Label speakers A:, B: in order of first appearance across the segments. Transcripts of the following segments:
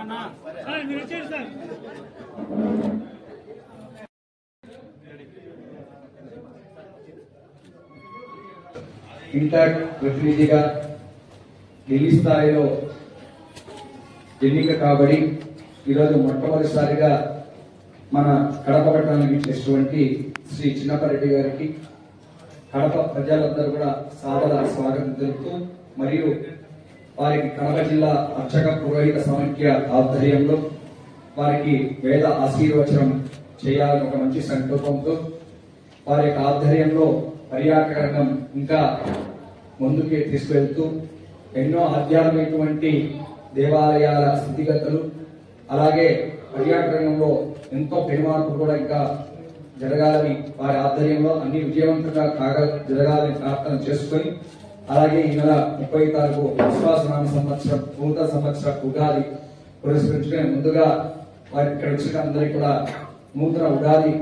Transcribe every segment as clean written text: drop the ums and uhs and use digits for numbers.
A: Inter ప్రతినిధిగా ఢిల్లీ స్థాయిలో ఎన్నిక కాబడి ఈరోజు మొట్టమొదటిసారిగా మన కడప పట్టణానికి ఇచ్చినటువంటి శ్రీ చిన్నపరెడ్డి గారికి కడప ప్రజలందరూ కూడా సాదర స్వాగతం తెలుపుతూ మరియు వారికి కడప జిల్లా అర్చక పురోహిత సమైక్య ఆధ్వర్యంలో వారికి వేద ఆశీర్వచనం చేయాలని ఒక మంచి సంకల్పంతో వారి యొక్క ఆధ్వర్యంలో పర్యాటక రంగం ఇంకా ముందుకు తీసుకువెళ్తూ ఎన్నో ఆధ్యాత్మికటువంటి దేవాలయాల స్థితిగతులు అలాగే పర్యాటక రంగంలో ఎంతో పెనుమార్పు కూడా ఇంకా జరగాలని వారి ఆధ్వర్యంలో అన్ని విజయవంతంగా జరగాలని ప్రార్థన చేసుకొని అలాగే ఈ నెల 30 తారీఖు విశ్వాసనామ సంవత్సరం నూతన సంవత్సర ఉగాది పురస్కరించుకుని ముందుగా వారి ఇక్కడ వచ్చిన అందరికీ కూడా నూతన ఉగాది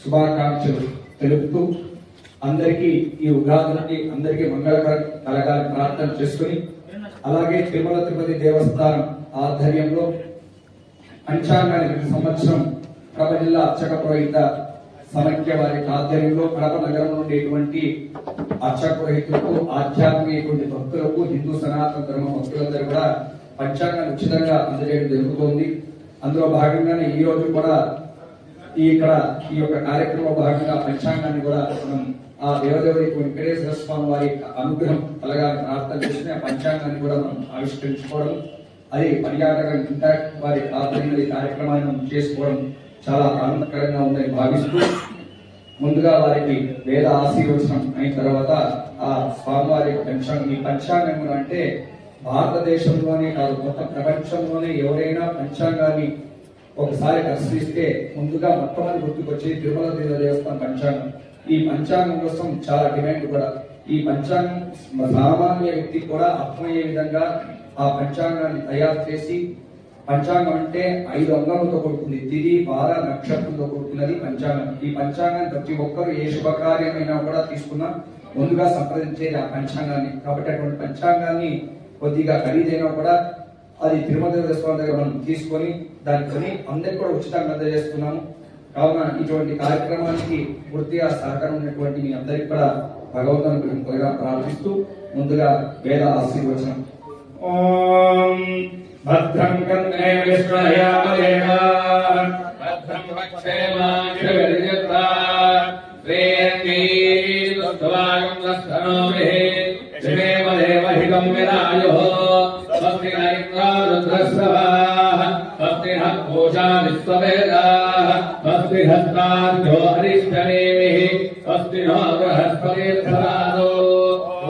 A: శుభాకాంక్షలు తెలుపుతూ అందరికీ ఈ ఉగాది నుండి అందరికీ మంగళకరం కలగాలని ప్రార్థన చేసుకుని అలాగే తిరుమల తిరుపతి దేవస్థానం ఆధ్వర్యంలో పంచాంగానికి సంవత్సరం కడప జిల్లా అర్చక పురోహిత సమైక్య వారి ఆధ్వర్యంలో కడప నగరంలో ఉండేటువంటి అర్చక పురోహితులకు ఆధ్యాత్మిక భక్తులకు హిందూ సనాతన ధర్మ భక్తులందరూ కూడా పంచాంగాన్ని ఉచితంగా అందజేయడం జరుగుతోంది. అందులో భాగంగానే ఈ రోజు కూడా ఈ యొక్క కార్యక్రమంలో భాగంగా పంచాంగాన్ని కూడా మనం ఆ దేవదేవుడి వెంకటేశ్వర స్వామి వారి అనుగ్రహం కలగాలని ప్రార్థన చేసి ఆ పంచాంగాన్ని కూడా మనం ఆవిష్కరించుకోవడం అది పర్యాటక ఇంపాక్ట్ వారి ఆధ్వర్యంలో ఈ కార్యక్రమాన్ని మనం చేసుకోవడం చాలా ఆనందకరంగా ఉందని భావిస్తూ ముందుగా వారికి వేద ఆశీర్వచనం అయిన తర్వాత ఆ స్వామివారి ఈ పంచాంగం అంటే భారతదేశంలోనే కాదు మొత్తం ప్రపంచంలోనే ఎవరైనా పంచాంగాన్ని ఒకసారి పరిశీలిస్తే ముందుగా మొట్టమొదటి గుర్తుకొచ్చేది తిరుమల తిరుపతి దేవస్థానం పంచాంగం. ఈ పంచాంగం కోసం చాలా డిమాండ్ కూడా. ఈ పంచాంగం సామాన్య వ్యక్తి కూడా అర్థమయ్యే విధంగా ఆ పంచాంగాన్ని తయారు చేసి పంచాంగం అంటే 5 అంగాలతో కూడుకుంది. తిథి వార నక్షత్రంతో కూడుకున్నది పంచాంగం. ఈ పంచాంగాన్ని ప్రతి ఒక్కరు ఏ శుభకార్యమైనా కూడా తీసుకున్నా ముందుగా సంప్రదించేది ఆ పంచాంగాన్ని. కాబట్టి అటువంటి పంచాంగాన్ని కొద్దిగా ఖరీదైనా కూడా అది తిరుమల దేవస్థానం దగ్గర మనం తీసుకొని దాన్ని అందరికి కూడా ఉచితంగా అందజేస్తున్నాము. కావున ఇటువంటి కార్యక్రమానికి పూర్తిగా సహకారం ఉన్నటువంటి మీ అందరికి కూడా భగవంతుని త్వరగా ప్రార్థిస్తూ ముందుగా వేద ఆశీర్వచనం. ఓం భద్రం కన్నే విష్ణయామదేవ భద్రం పక్షేమాక్షవిర్యత్రా శ్రేయంగీర్వాగం లస్తనోభిః శ్రీదేవ దేవహితం విరాయోః స్వస్తి నైత్రారుద్రస్రవాః స్వస్తి నః పూషా విశ్వవేదాః స్వస్తి హస్తాభ్యో హరిష్టనేమిః స్వస్తి నో బృహస్పతిర్దధాతు.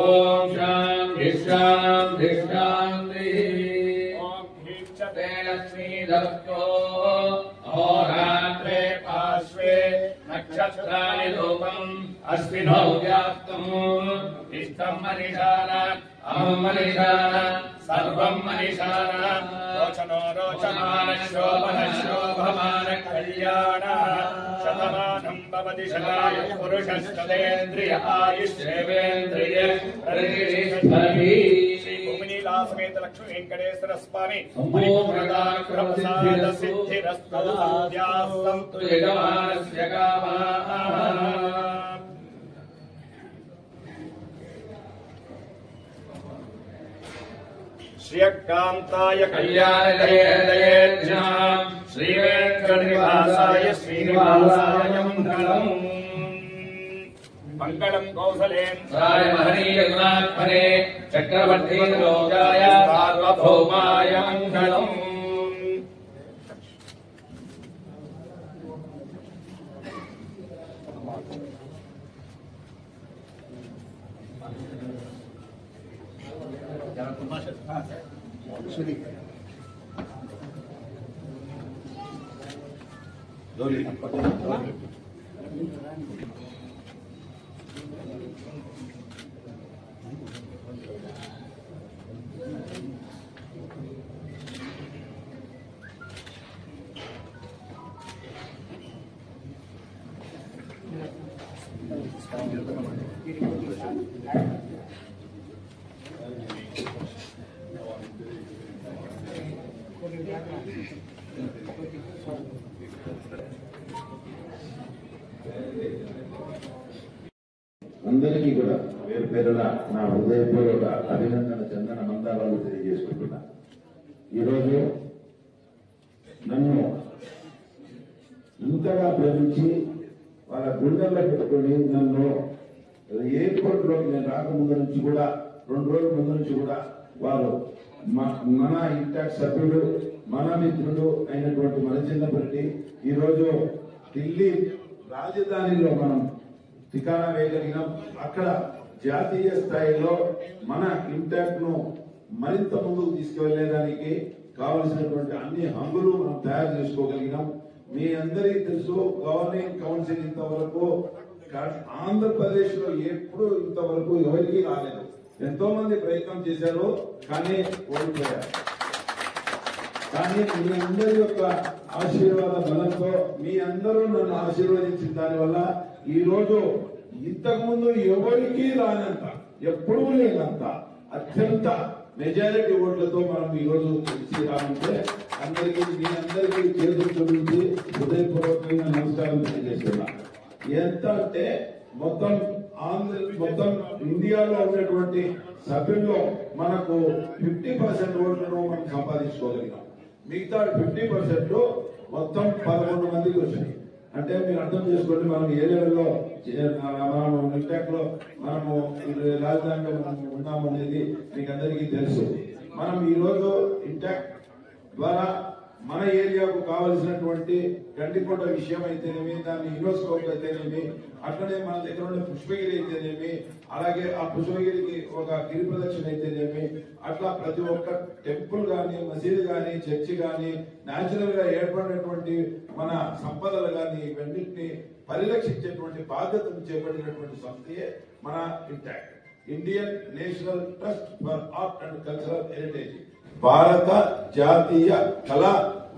A: ఓం శాంతి శాంతి శాంతి. ఓం హీక్షతే లక్ష్మీదత్తో అహోరాత్రే పార్శ్వే నక్షత్రాణి రూపం అశ్వినో వ్యాప్తం ఇష్టం మనీషాన అహం మనీషాన సర్వం మనీషాన రోచనో రోచమాన శోభన శోభమాన కళ్యాణ శతమానం భవతి శతాయు పురుషస్తేంద్రియ ఆయుష్యేవేంద్రియ ప్రతిష్ఠతి. శ్రీ భూమినీలా సమేత లక్ష్మీ వెంకటేశ్వర స్వామి సంపూర్ణానుగ్రహ సిద్ధిరస్తు సంతు యజమానస్య కామాః. శ్రీకాంతాయ కళ్యాణదయేర్జాం శ్రీవేంకటనివాసాయ శ్రీనివాసాయ మంగళం. మంగళం కౌసలేంద్రాయ మహనీయ గుణాత్మనే చక్రవర్తి లోకాయ సార్వభౌమాయ మంగళం.
B: అందరికీ కూడా పేరు పేరున నా హృదయపూర్వక అభినందన చందన మందారాలు తెలియజేసుకుంటున్నా. ఈరోజు నన్ను ఇంతగా ప్రేమించి వాళ్ళ గుండెల్లో పెట్టుకొని నన్ను ఎయిర్పోర్ట్ లో నేను రాకముందు నుంచి కూడా 2 రోజుల ముందు నుంచి కూడా వారు మన ఇంటాక్ట్ సభ్యుడు మన మిత్రుడు అయినటువంటి మన చిన్నపరెడ్డి ఈరోజు ఢిల్లీ రాజధానిలో మనం ఠికానా వేయగలిగినాం. అక్కడ జాతీయ స్థాయిలో మన ఇంటాక్ట్ ను మరింత ముందుకు తీసుకువెళ్లేదానికి కావలసినటువంటి అన్ని హంగులు మనం తయారు చేసుకోగలిగినాం. మీ అందరికీ తెలుసు, గవర్నింగ్ కౌన్సిల్ ఇంతవరకు ఆంధ్రప్రదేశ్ లో ఎప్పుడు ఇంతవరకు ఎవరికి రాలేదు. ఎంతో మంది ప్రయత్నం చేశారు, కానీ ఓడిపోయారు. కానీ మీ అందరి యొక్క ఆశీర్వాద బలంతో మీ అందరూ నన్ను ఆశీర్వదించిన దానివల్ల ఈ రోజు ఇంతకు ముందు ఎవరికి రానంత, ఎప్పుడూ లేనంత అత్యంత మెజారిటీ ఓట్లతో మనం ఈ రోజు తెలిసి రామంటే అందరికీ మీ అందరికీ చేతులు చూపించి హృదయపూర్వకంగా నమస్కారం తెలియజేస్తున్నా. ఎంత అంటే మొత్తం ఇండియాలో ఉన్నటువంటి సభ్యుల్లో మనకు 50% ఓట్లను మనం సంపాదించుకోగలిగాం. మిగతా 50% మొత్తం 11 మందికి వచ్చినాయి. అంటే మీరు అర్థం చేసుకోండి, మనం ఏ లెవెల్లో మనము ఇంటాక్ట్ లో మనము రాజధానిలో మనం ఉన్నామనేది మీకు అందరికీ తెలుసు. మనం ఈ రోజు ఇంటాక్ట్ ద్వారా మన ఏరియాకు కావలసినటువంటి గండికోట విషయం అయితేనేమి, దాన్ని యునెస్కోకి అయితేనేమి, అట్లనే మన దగ్గర ఉండే పుష్పగిరి అయితేనేమి, అలాగే ఆ పుష్పగిరికి ఒక గిరి ప్రదక్షిణ అయితేనేమి, అట్లా ప్రతి ఒక్క టెంపుల్ గాని, మసీదు గాని, చర్చి గాని, న్యాచురల్ గా ఏర్పడినటువంటి మన సంపదలు గాని, ఇవన్నింటినీ పరిరక్షించేటువంటి బాధ్యతను చేపట్టినటువంటి సంస్థయే మన intact, Indian national trust for art and cultural heritage, భారత జాతీయ కళా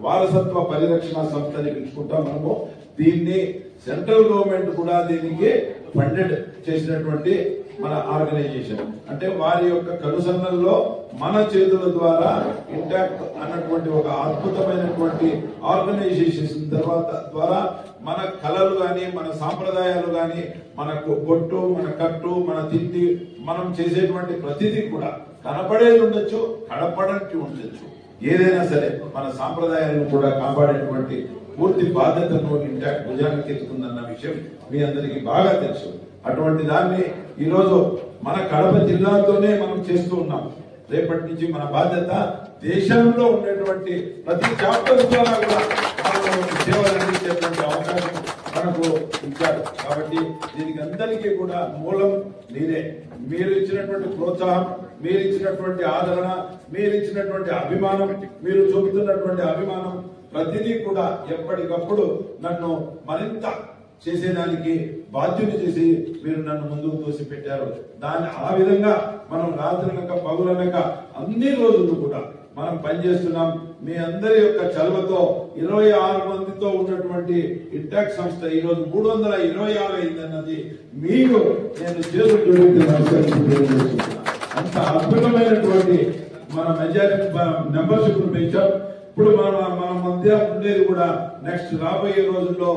B: వారసత్వ పరిరక్షణ సంస్థని పిలుచుకుంటాం మనము. దీన్ని సెంట్రల్ గవర్నమెంట్ కూడా దీనికి ఫండెడ్ చేసినటువంటి మన ఆర్గనైజేషన్. అంటే వారి యొక్క కనుసన్నల్లో మన చేతుల ద్వారా ఇంటాక్ట్ అన్నటువంటి ఒక అద్భుతమైనటువంటి ఆర్గనైజేషన్ ద్వారా మన కళలు గాని, మన సాంప్రదాయాలు గాని, మనకు బొట్టు, మన కట్టు, మన తిండి, మనం చేసేటువంటి ప్రతిదీ కూడా కనపడేది ఉండొచ్చు, కనపడటి ఉండొచ్చు, ఏదైనా సరే మన సాంప్రదాయాలను కూడా కాపాడేటువంటి పూర్తి బాధ్యతను ఇంటాక్ట్ భుజానికి ఎత్తుకుందన్న విషయం మీ అందరికీ బాగా తెలుసు. అటువంటి దాన్ని ఈరోజు మన కడప జిల్లాతోనే మనం చేస్తూ ఉన్నాం. రేపటి నుంచి మన బాధ్యత దేశంలో ఉండేటువంటి ప్రతి చాప్టర్ ద్వారా కూడా సేవలు అందించేటువంటి అవకాశం మనకు ఇచ్చారు. కాబట్టి దీనికి అందరికీ కూడా మూలం మీరే. మీరు ఇచ్చినటువంటి ప్రోత్సాహం, మీరు ఇచ్చినటువంటి ఆదరణ, మీరు ఇచ్చినటువంటి అభిమానం, మీరు చూపుతున్నటువంటి అభిమానం ప్రతిదీ కూడా ఎప్పటికప్పుడు నన్ను మరింత చేసేదానికి బాధ్యుని చేసి మీరు నన్ను ముందుకు తోసి పెట్టారు. ఆ విధంగా మనం రాత్రనక పగులనక అన్ని రోజులు కూడా మనం పనిచేస్తున్నాం. మీ అందరి యొక్క చలవతో 26 మందితో ఉన్నటువంటి ఇంటాక్ట్ సంస్థ ఈ రోజు 326 అయిందన్నది మీకు నేను చేతులు అంత అద్భుతమైనటువంటి మన మెజారిటీ మెంబర్షిప్ పెంచాం. ఇప్పుడు మన మధ్య ఉండేది కూడా నెక్స్ట్ రాబోయే రోజుల్లో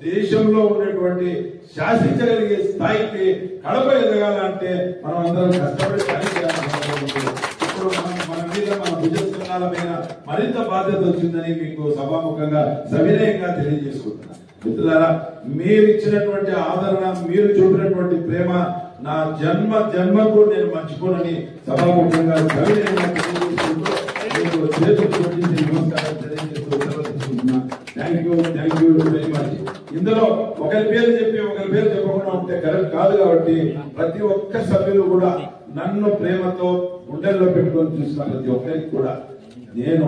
B: దేశంలో ఉన్నటువంటి శాసించగలిగే స్థాయికి కడప ఎదగాలంటే మనం అందరం కష్టపడి పని చేయాలి. ఇప్పుడు మన మీద మన భుజస్కంధాల మీద మరింత బాధ్యత వచ్చిందని మీకు సభాముఖంగా సవినయంగా తెలియజేసుకుంటున్నాను. మిత్రులారా, మీరు ఇచ్చినటువంటి ఆదరణ, మీరు చూపినటువంటి ప్రేమ నా జన్మకు నేను మర్చిపోనని సభాముఖంగా సవినయంగా తెలియజేసుకుంటూ నమస్కారం తెలియజేస్తూ థ్యాంక్ యూ వెరీ మచ్. ఇందులో ఒకరి పేరు చెప్పి ఒకరి పేరు చెప్పకుండా ఉంటే కరెక్ట్ కాదు. కాబట్టి ప్రతి ఒక్క సభ్యులు కూడా నన్ను ప్రేమతో గుండెల్లో పెట్టుకొని చూసిన ప్రతి ఒక్కరికి కూడా నేను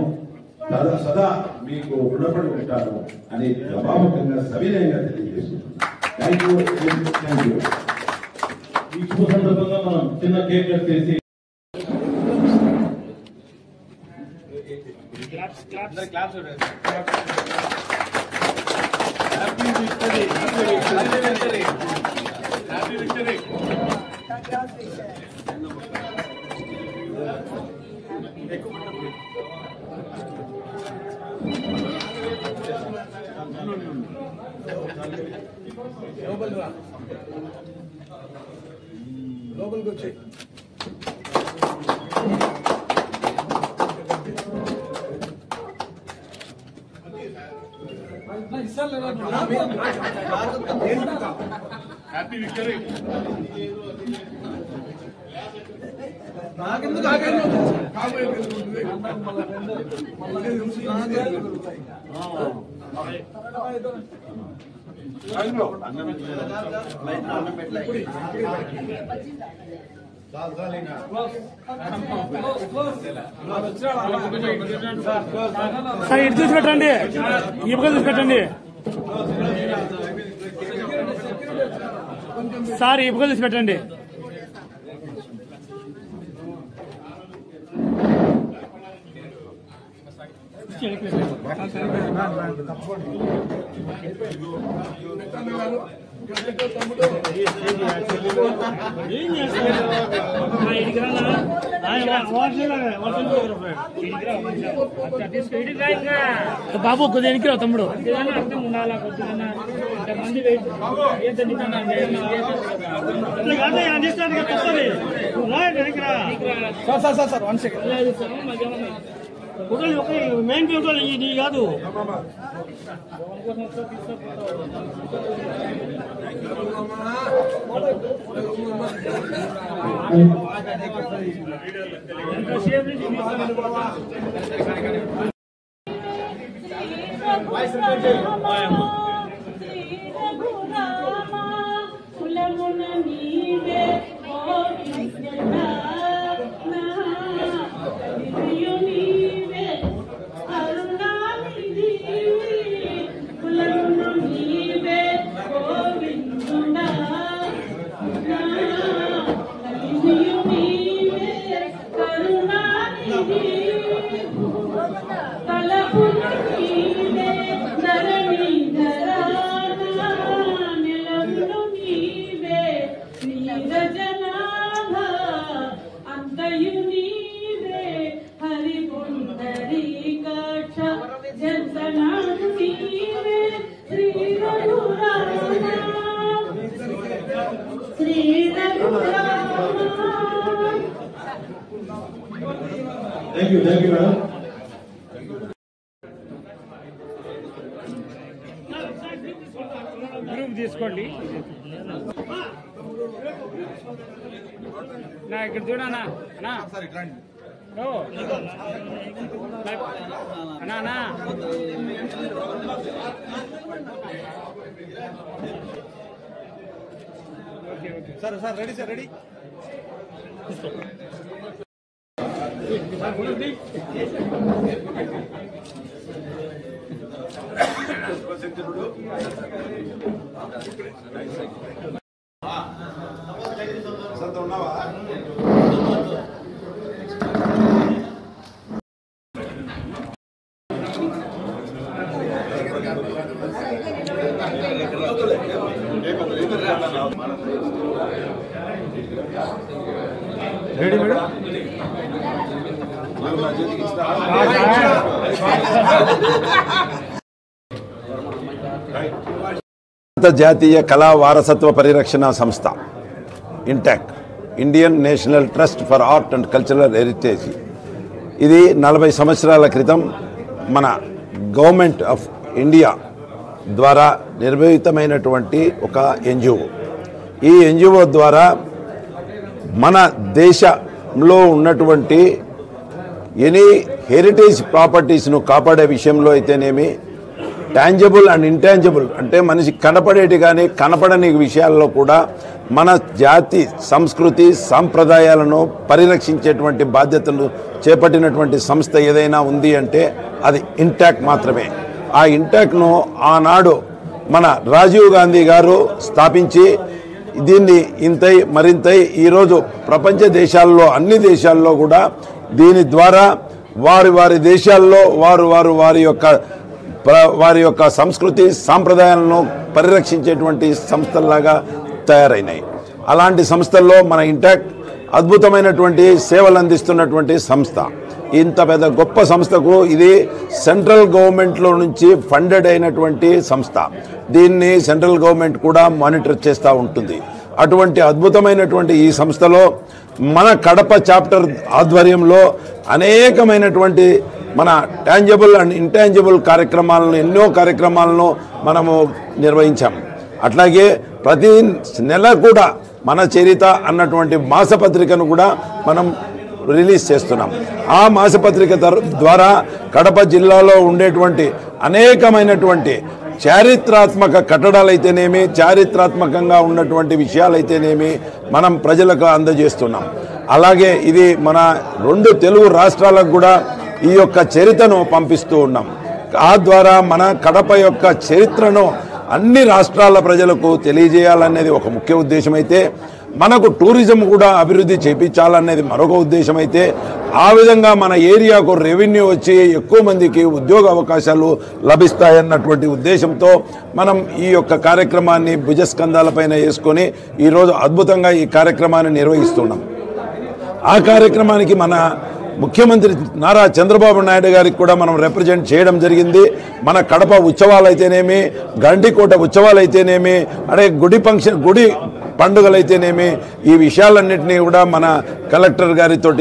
B: సదా మీకు రుణపడి ఉంటాను అని సభాముఖంగా సవినయంగా తెలియజేస్తున్నాను. Thank you.
C: ఈ శుభ సందర్భంగా మనం చిన్న కేక్ కట్ చేసి happy victory, happy victory, happy victory. ఎక్కువ
D: లోపలికి వచ్చి హ్యాపీ విక్టరీ నాకెందుకు ఆగండి కాబోయే
E: సార్ ఇటు చూసి పెట్టండి ఈ పక్క చూసి పెట్టండి సార్ ఈ పక్క చూసి పెట్టండి బాబు కొద్దిగా ఎనికి రావు తమ్ముడు అర్థం ఉండాలా కొద్దిగా
D: సార్ 1 సెకండ్
E: మెయిన్ ప్యూటోలు నీ కాదు
C: Thank you, madam.
E: గ్రూప్ తీసుకోండి నా ఇక్కడ చూడనా అన్నా అన్నా
D: సార్ రెడీ సార్ రెడీ
B: ఉన్నావా
D: రెడీ మేడం
F: జాతీయ కళా వారసత్వ పరిరక్షణ సంస్థ INTACH Indian national trust for art and cultural heritage ఇది 40 సంవత్సరాల క్రితం మన గవర్నమెంట్ ఆఫ్ ఇండియా ద్వారా నిర్వహితమైనటువంటి ఒక ఎన్జిఓ. ఈ ఎన్జిఓ ద్వారా మన దేశంలో ఉన్నటువంటి ఎనీ హెరిటేజ్ ప్రాపర్టీస్ను కాపాడే విషయంలో అయితేనేమి, టాంజిబుల్ అండ్ ఇంటాంజిబుల్ అంటే మనిషి కనపడేటి కానీ కనపడని విషయాల్లో కూడా మన జాతి సంస్కృతి సాంప్రదాయాలను పరిరక్షించేటువంటి బాధ్యతలు చేపట్టినటువంటి సంస్థ ఏదైనా ఉంది అంటే అది ఇంటాక్ మాత్రమే. ఆ ఇంటాక్ను ఆనాడు మన రాజీవ్ గాంధీ గారు స్థాపించి దీన్ని ఇంతై మరింతై ఈరోజు ప్రపంచ దేశాల్లో అన్ని దేశాల్లో కూడా దీని ద్వారా వారి దేశాల్లో వారి యొక్క సంస్కృతి సాంప్రదాయాలను పరిరక్షించేటువంటి సంస్థల్లాగా తయారైనాయి. అలాంటి సంస్థల్లో మన ఇంటాక్ అద్భుతమైనటువంటి సేవలు అందిస్తున్నటువంటి సంస్థ. ఇంత పెద్ద గొప్ప సంస్థకు ఇది సెంట్రల్ గవర్నమెంట్లో నుంచి ఫండెడ్ అయినటువంటి సంస్థ. దీన్ని సెంట్రల్ గవర్నమెంట్ కూడా మానిటర్ చేస్తూ ఉంటుంది. అటువంటి అద్భుతమైనటువంటి ఈ సంస్థలో మన కడప చాప్టర్ ఆధ్వర్యంలో అనేకమైనటువంటి మన టాంజిబుల్ అండ్ ఇంటాంజిబుల్ కార్యక్రమాలను ఎన్నో కార్యక్రమాలను మనము నిర్వహించాం. అట్లాగే ప్రతి నెల కూడా మన చరిత అన్నటువంటి మాసపత్రికను కూడా మనం రిలీజ్ చేస్తున్నాం. ఆ మాసపత్రిక ద్వారా కడప జిల్లాలో ఉండేటువంటి అనేకమైనటువంటి చారిత్రాత్మక కట్టడాలైతేనేమి, చారిత్రాత్మకంగా ఉన్నటువంటి విషయాలైతేనేమి మనం ప్రజలకు అందజేస్తున్నాం. అలాగే ఇది మన 2 తెలుగు రాష్ట్రాలకు కూడా ఈ యొక్క చరిత్రను పంపిస్తూ ఉన్నాం. ఆ ద్వారా మన కడప యొక్క చరిత్రను అన్ని రాష్ట్రాల ప్రజలకు తెలియజేయాలనేది ఒక ముఖ్య ఉద్దేశం అయితే, మనకు టూరిజం కూడా అభివృద్ధి చేయించాలనేది మరొక ఉద్దేశం అయితే, ఆ విధంగా మన ఏరియాకు రెవెన్యూ వచ్చి ఎక్కువ మందికి ఉద్యోగ అవకాశాలు లభిస్తాయన్నటువంటి ఉద్దేశంతో మనం ఈ యొక్క కార్యక్రమాన్ని భుజస్కంధాలపైన వేసుకొని ఈరోజు అద్భుతంగా ఈ కార్యక్రమాన్ని నిర్వహిస్తున్నాం. ఆ కార్యక్రమానికి మన ముఖ్యమంత్రి నారా చంద్రబాబు నాయుడు గారికి కూడా మనం రిప్రజెంట్ చేయడం జరిగింది. మన కడప ఉత్సవాలు అయితేనేమి, గండికోట ఉత్సవాలు అయితేనేమి, గుడి పండుగలైతేనేమి, ఈ విషయాలన్నింటినీ కూడా మన కలెక్టర్ గారితో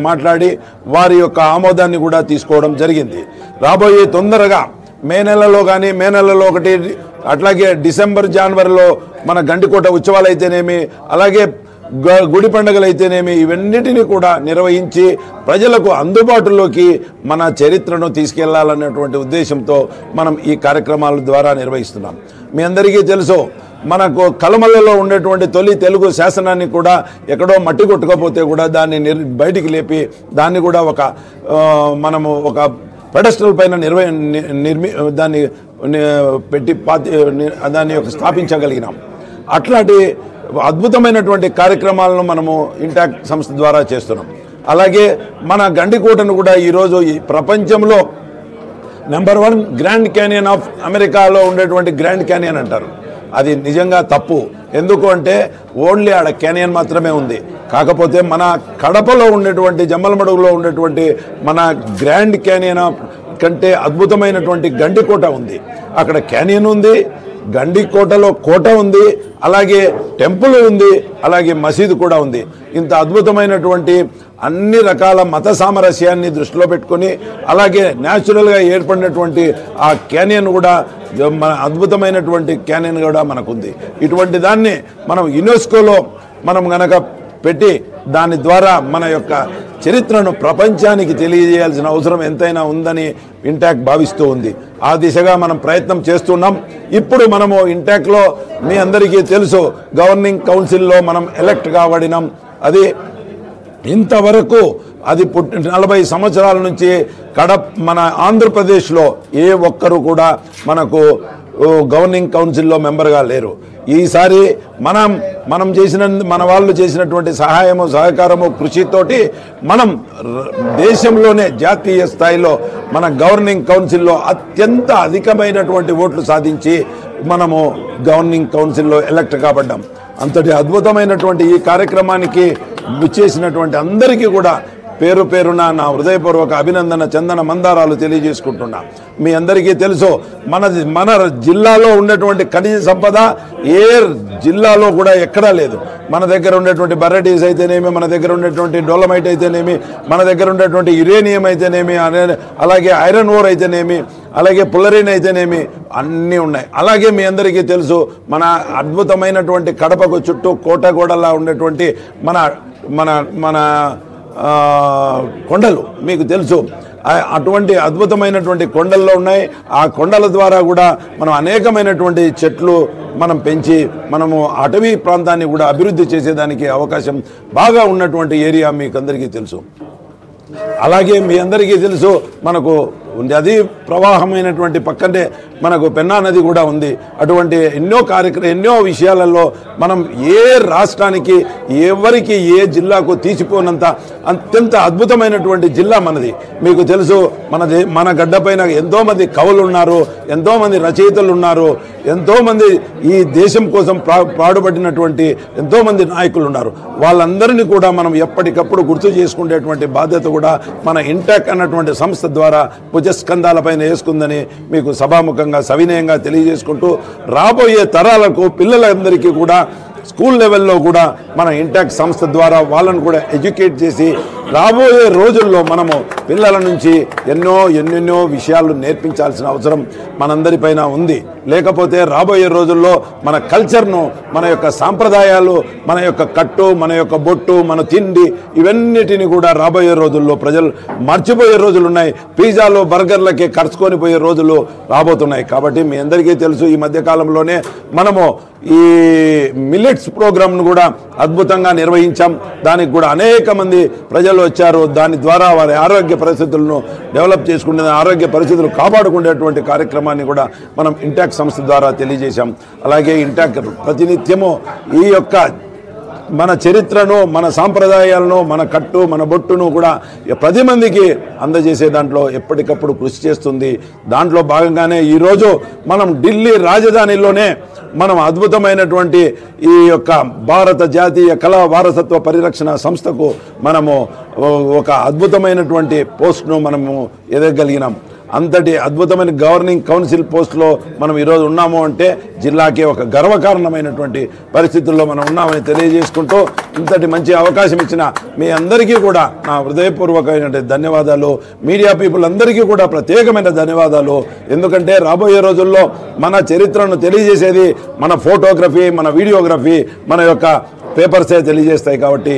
F: మాట్లాడి వారి యొక్క ఆమోదాన్ని కూడా తీసుకోవడం జరిగింది. రాబోయే తొందరగా మే నెలలో కానీ, మే నెలలో 1 అట్లాగే డిసెంబర్ జనవరిలో మన గండికోట ఉత్సవాలు అయితేనేమి, అలాగే గుడి పండుగలు అయితేనేమి, ఇవన్నిటినీ కూడా నిర్వహించి ప్రజలకు అందుబాటులోకి మన చరిత్రను తీసుకెళ్లాలనేటువంటి ఉద్దేశంతో మనం ఈ కార్యక్రమాల ద్వారా నిర్వహిస్తున్నాం. మీ అందరికీ తెలుసు, మనకు కలమల్లలో ఉండేటువంటి తొలి తెలుగు శాసనాన్ని కూడా ఎక్కడో మట్టి కొట్టుకపోతే కూడా దాన్ని బయటికి లేపి దాన్ని కూడా మనము ఒక పెడస్టల్ పైన దాన్ని పెట్టి దాన్ని స్థాపించగలిగినాం. అట్లాంటి అద్భుతమైనటువంటి కార్యక్రమాలను మనము ఇంటాక్ట్ సంస్థ ద్వారా చేస్తున్నాం. అలాగే మన గండికోటను కూడా ఈరోజు ఈ ప్రపంచంలో నెంబర్ 1 గ్రాండ్ క్యానియన్ ఆఫ్ అమెరికాలో ఉండేటువంటి గ్రాండ్ క్యానియన్ అంటారు. అది నిజంగా తప్పు. ఎందుకు అంటే ఓన్లీ ఆడ క్యానియన్ మాత్రమే ఉంది. కాకపోతే మన కడపలో ఉండేటువంటి జమ్మలమడుగులో ఉండేటువంటి మన గ్రాండ్ క్యానియన్ కంటే అద్భుతమైనటువంటి గండికోట ఉంది. అక్కడ క్యానియన్ ఉంది, గండికోటలో కోట ఉంది, అలాగే టెంపుల్ ఉంది, అలాగే మసీదు కూడా ఉంది. ఇంత అద్భుతమైనటువంటి అన్ని రకాల మత సామరస్యాన్ని దృష్టిలో పెట్టుకొని, అలాగే న్యాచురల్గా ఏర్పడినటువంటి ఆ క్యానియన్ కూడా మన అద్భుతమైనటువంటి క్యానియన్ కూడా మనకుంది. ఇటువంటి దాన్ని మనం యునెస్కోలో మనం గనక పెట్టి దాని ద్వారా మన యొక్క చరిత్రను ప్రపంచానికి తెలియజేయాల్సిన అవసరం ఎంతైనా ఉందని ఇంటాక్ట్ భావిస్తూ ఉంది. ఆ దిశగా మనం ప్రయత్నం చేస్తున్నాం. ఇప్పుడు మనము ఇంటాక్ట్లో మీ అందరికీ తెలుసు, గవర్నింగ్ కౌన్సిల్లో మనం ఎలక్ట్ కాబడినాం. అది ఇంతవరకు అది 40 సంవత్సరాల నుంచి మన ఆంధ్రప్రదేశ్లో ఏ ఒక్కరు కూడా మనకు గవర్నింగ్ కౌన్సిల్లో మెంబర్గా లేరు. ఈసారి మనం చేసిన మన వాళ్ళు చేసినటువంటి సహాయము, సహకారము, కృషితోటి మనం దేశంలోనే జాతీయ స్థాయిలో మన గవర్నింగ్ కౌన్సిల్లో అత్యంత అధికమైనటువంటి ఓట్లు సాధించి మనము గవర్నింగ్ కౌన్సిల్లో ఎలక్ట్ కాబడ్డాం. అంతటి అద్భుతమైనటువంటి ఈ కార్యక్రమానికి విచ్చేసినటువంటి అందరికీ కూడా పేరు పేరున నా హృదయపూర్వక అభినందన, చందన మందారాలు తెలియజేసుకుంటున్నా. మీ అందరికీ తెలుసు, మన జిల్లాలో ఉన్నటువంటి ఖనిజ సంపద ఏ జిల్లాలో కూడా ఎక్కడా లేదు. మన దగ్గర ఉండేటువంటి బర్రెటీస్ అయితేనేమి, మన దగ్గర ఉండేటువంటి డోలమైట్ అయితేనేమి, మన దగ్గర ఉండేటువంటి యురేనియం అయితేనేమి, అలాగే ఐరన్ ఓర్ అయితేనేమి, అలాగే పుల్లరీన్ అయితేనేమి, అన్నీ ఉన్నాయి. అలాగే మీ అందరికీ తెలుసు, మన అద్భుతమైనటువంటి కడపకు చుట్టూ కోటగోడలా ఉండేటువంటి మన కొండలు మీకు తెలుసు. అటువంటి అద్భుతమైనటువంటి కొండల్లో ఉన్నాయి. ఆ కొండల ద్వారా కూడా మనం అనేకమైనటువంటి చెట్లు మనం పెంచి మనము అటవీ ప్రాంతాన్ని కూడా అభివృద్ధి చేసేదానికి అవకాశం బాగా ఉన్నటువంటి ఏరియా మీకు అందరికీ తెలుసు. అలాగే మీ అందరికీ తెలుసు, మనకు నది ప్రవాహమైనటువంటి పక్కనే మనకు పెన్నా నది కూడా ఉంది. అటువంటి ఎన్నో విషయాలలో మనం ఏ రాష్ట్రానికి, ఎవరికి, ఏ జిల్లాకు తీసిపోనంత అత్యంత అద్భుతమైనటువంటి జిల్లా మనది. మీకు తెలుసు, మన గడ్డపైన ఎంతోమంది కవులు ఉన్నారు, ఎంతోమంది రచయితలు ఉన్నారు. ఎంతోమంది ఈ దేశం కోసం పాడుపడినటువంటి ఎంతోమంది నాయకులు ఉన్నారు. వాళ్ళందరినీ కూడా మనం ఎప్పటికప్పుడు గుర్తు చేసుకునేటువంటి బాధ్యత కూడా మన ఇంటాక్ అన్నటువంటి సంస్థ ద్వారా భుజస్కంధాలపైన వేసుకుందని మీకు సభాముఖంగా సవినయంగా తెలియజేసుకుంటూ, రాబోయే తరాలకు పిల్లలందరికీ కూడా స్కూల్ లెవెల్లో కూడా మన ఇంటాక్ సంస్థ ద్వారా వాళ్ళను కూడా ఎడ్యుకేట్ చేసి రాబోయే రోజుల్లో మనము పిల్లల నుంచి ఎన్నెన్నో విషయాలు నేర్పించాల్సిన అవసరం మనందరిపైన ఉంది. లేకపోతే రాబోయే రోజుల్లో మన కల్చర్ను, మన యొక్క సాంప్రదాయాలు, మన యొక్క కట్టు, మన యొక్క బొట్టు, మన తిండి ఇవన్నిటిని కూడా రాబోయే రోజుల్లో ప్రజలు మర్చిపోయే రోజులు ఉన్నాయి. పిజ్జాలు బర్గర్లకే ఖర్చుకొని పోయే రోజులు రాబోతున్నాయి. కాబట్టి మీ అందరికీ తెలుసు, ఈ మధ్యకాలంలోనే మనము ఈ మిల్లెట్స్ ప్రోగ్రామ్ను కూడా అద్భుతంగా నిర్వహించాం. దానికి కూడా అనేక మంది ప్రజలు వచ్చారు. దాని ద్వారా వారి ఆరోగ్య పరిస్థితులను డెవలప్ చేసుకునే, ఆరోగ్య పరిస్థితులు కాపాడుకునేటువంటి కార్యక్రమాన్ని కూడా మనం ఇంటాక్ సంస్థ ద్వారా తెలియజేశాం. అలాగే ఇంటాక్ ప్రతినిత్యము ఈ యొక్క మన చరిత్రను, మన సాంప్రదాయాలను, మన కట్టు, మన బొట్టును కూడా 10 మందికి అందజేసే దాంట్లో ఎప్పటికప్పుడు కృషి చేస్తుంది. దాంట్లో భాగంగానే ఈరోజు మనం ఢిల్లీ రాజధానిలోనే మనం అద్భుతమైనటువంటి ఈ యొక్క భారత జాతీయ కళా వారసత్వ పరిరక్షణ సంస్థకు మనము ఒక అద్భుతమైనటువంటి పోస్ట్ను మనము ఎదగలిగినాం. అంతటి అద్భుతమైన గవర్నింగ్ కౌన్సిల్ పోస్టులో మనం ఈరోజు ఉన్నాము అంటే జిల్లాకే ఒక గర్వకారణమైనటువంటి పరిస్థితుల్లో మనం ఉన్నామని తెలియజేసుకుంటూ, ఇంతటి మంచి అవకాశం ఇచ్చిన మీ అందరికీ కూడా నా హృదయపూర్వకమైన ధన్యవాదాలు. మీడియా పీపుల్ అందరికీ కూడా ప్రత్యేకమైన ధన్యవాదాలు. ఎందుకంటే రాబోయే రోజుల్లో మన చరిత్రను తెలియజేసేది మన ఫోటోగ్రఫీ, మన వీడియోగ్రఫీ, మన యొక్క పేపర్సే తెలియజేస్తాయి. కాబట్టి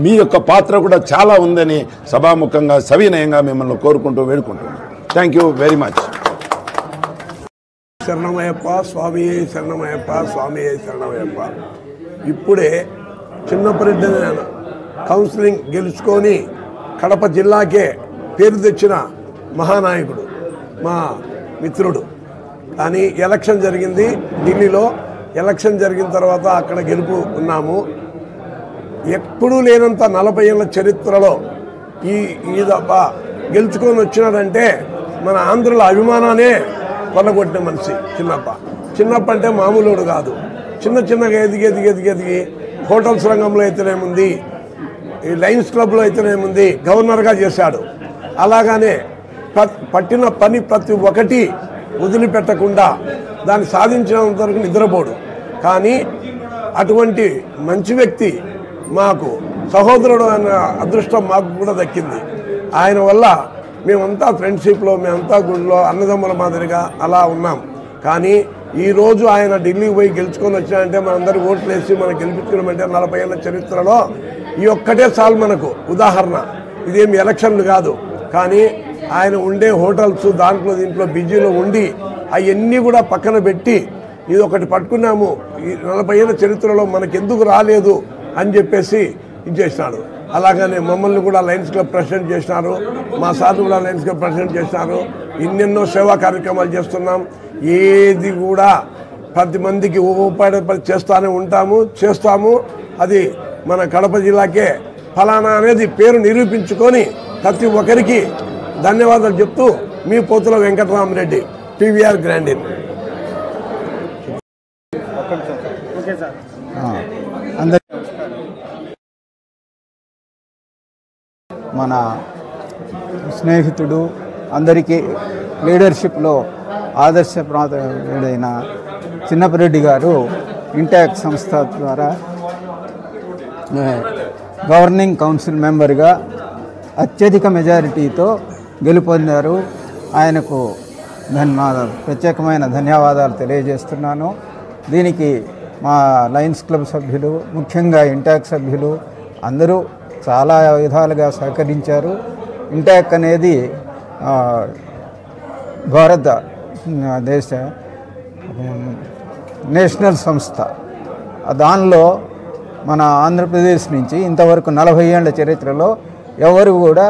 F: మీ యొక్క పాత్ర కూడా చాలా ఉందని సభాముఖంగా సవినయంగా మిమ్మల్ని కోరుకుంటూ వేడుకుంటున్నాను. Thank you very much.
G: శరణమయ్యప్ప స్వామి, శరణమయ్యప్ప స్వామి, శరణమయ్యప్ప. ఇప్పుడే చిన్నపరెడ్డి కౌన్సిలింగ్ గెలుచుకొని కడప జిల్లాకే పేరు తెచ్చిన మహానాయకుడు మా మిత్రుడు. కానీ ఎలక్షన్ జరిగింది ఢిల్లీలో. ఎలక్షన్ జరిగిన తర్వాత అక్కడ గెలుపు ఉన్నాము. ఎప్పుడూ లేనంత 40 ఏళ్ళ చరిత్రలో ఈ దఫ గెలుచుకొని వచ్చినాడంటే మన ఆంధ్రుల అభిమానాన్ని కొనగొట్టిన మనిషి చిన్నప్ప అంటే మామూలుడు కాదు. చిన్నగా ఎదిగి హోటల్స్ రంగంలో అయితేనేముంది, ఈ లయన్స్ క్లబ్లో అయితేనేముంది గవర్నర్గా చేశాడు. అలాగానే పట్టిన పని ప్రతి ఒక్కటి వదిలిపెట్టకుండా దాన్ని సాధించినంత వరకు నిద్రపోడు. కానీ అటువంటి మంచి వ్యక్తి మాకు సహోదరుడు అన్న అదృష్టం మాకు కూడా దక్కింది. ఆయన వల్ల మేమంతా ఫ్రెండ్షిప్లో, మేమంతా గుడిలో అన్నదమ్ముల మాదిరిగా అలా ఉన్నాం. కానీ ఈరోజు ఆయన ఢిల్లీకి పోయి గెలుచుకొని వచ్చినాయంటే మనందరూ ఓట్లు వేసి మనం గెలిపించుకున్నామంటే 40 ఏళ్ళ చరిత్రలో ఈ ఒక్కటే చాలు మనకు ఉదాహరణ. ఇదేమి ఎలక్షన్లు కాదు. కానీ ఆయన ఉండే హోటల్స్ దీంట్లో బిజీలో ఉండి అవన్నీ కూడా పక్కన పెట్టి ఇది ఒకటి పట్టుకున్నాము, ఈ 40 ఏళ్ళ చరిత్రలో మనకెందుకు రాలేదు అని చెప్పేసి ఇది చేసినాడు. అలాగనే మమ్మల్ని కూడా లయన్స్ క్లబ్ ప్రెసిడెంట్ చేసినారు, మా సార్లు కూడా లయన్స్ క్లబ్ ప్రెసిడెంట్ చేసినారు. ఎన్నెన్నో సేవా కార్యక్రమాలు చేస్తున్నాం. ఏది కూడా 10 మందికి ఉపయోగపడి చేస్తాము. అది మన కడప జిల్లాకే ఫలానా అనేది పేరు నిరూపించుకొని ప్రతి ఒక్కరికి ధన్యవాదాలు చెప్తూ మీ పోతుల వెంకటరామరెడ్డి, PVR గ్రాండిన్.
H: మన స్నేహితుడు, అందరికీ లీడర్షిప్లో ఆదర్శప్రాయుడైన చిన్నపరెడ్డి గారు ఇంటాక్ సంస్థ ద్వారా గవర్నింగ్ కౌన్సిల్ మెంబర్గా అత్యధిక మెజారిటీతో గెలుపొందారు. ఆయనకు ప్రత్యేకమైన ధన్యవాదాలు తెలియజేస్తున్నాను. దీనికి మా లయన్స్ క్లబ్ సభ్యులు, ముఖ్యంగా ఇంటాక్ సభ్యులు అందరూ చాలా విధాలుగా సహకరించారు. ఇంటాక్ అనేది భారతదేశ నేషనల్ సంస్థ. దానిలో మన ఆంధ్రప్రదేశ్ నుంచి ఇంతవరకు 40 ఏళ్ల చరిత్రలో ఎవరు కూడా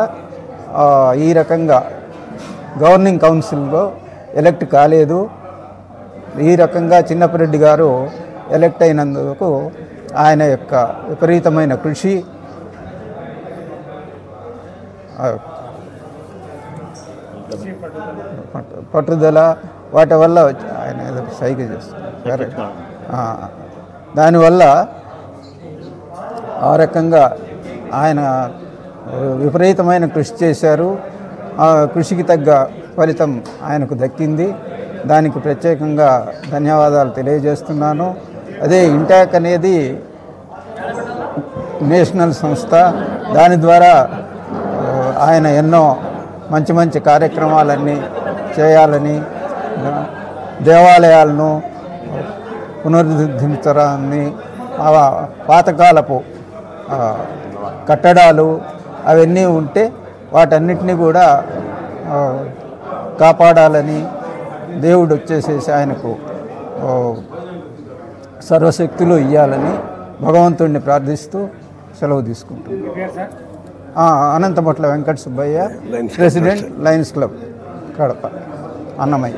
H: ఈ రకంగా గవర్నింగ్ కౌన్సిల్లో ఎలక్ట్ కాలేదు. ఈ రకంగా చిన్నపరెడ్డి గారు ఎలక్ట్ అయినందుకు ఆయన యొక్క విపరీతమైన కృషి, పట్టుదల, వాటి వల్ల ఆయన ఏదో సైగ చేస్తారు దానివల్ల ఆ రకంగా ఆయన విపరీతమైన కృషి చేశారు. ఆ కృషికి తగ్గ ఫలితం ఆయనకు దక్కింది. దానికి ప్రత్యేకంగా ధన్యవాదాలు తెలియజేస్తున్నాను. అదే ఇంటాక్ అనేది నేషనల్ సంస్థ. దాని ద్వారా ఆయన ఎన్నో మంచి మంచి కార్యక్రమాలన్నీ చేయాలని, దేవాలయాలను పునరుద్ధరించడాన్ని, పాతకాలపు కట్టడాలు అవన్నీ ఉంటే వాటన్నిటినీ కూడా కాపాడాలని దేవుడు వచ్చేసేసి ఆయనకు సర్వశక్తులు ఇవ్వాలని భగవంతుడిని ప్రార్థిస్తూ సెలవు తీసుకుంటున్నాను. Anantamatla Venkata Subbaiah, president Lions Club Kadapa, Annamayya.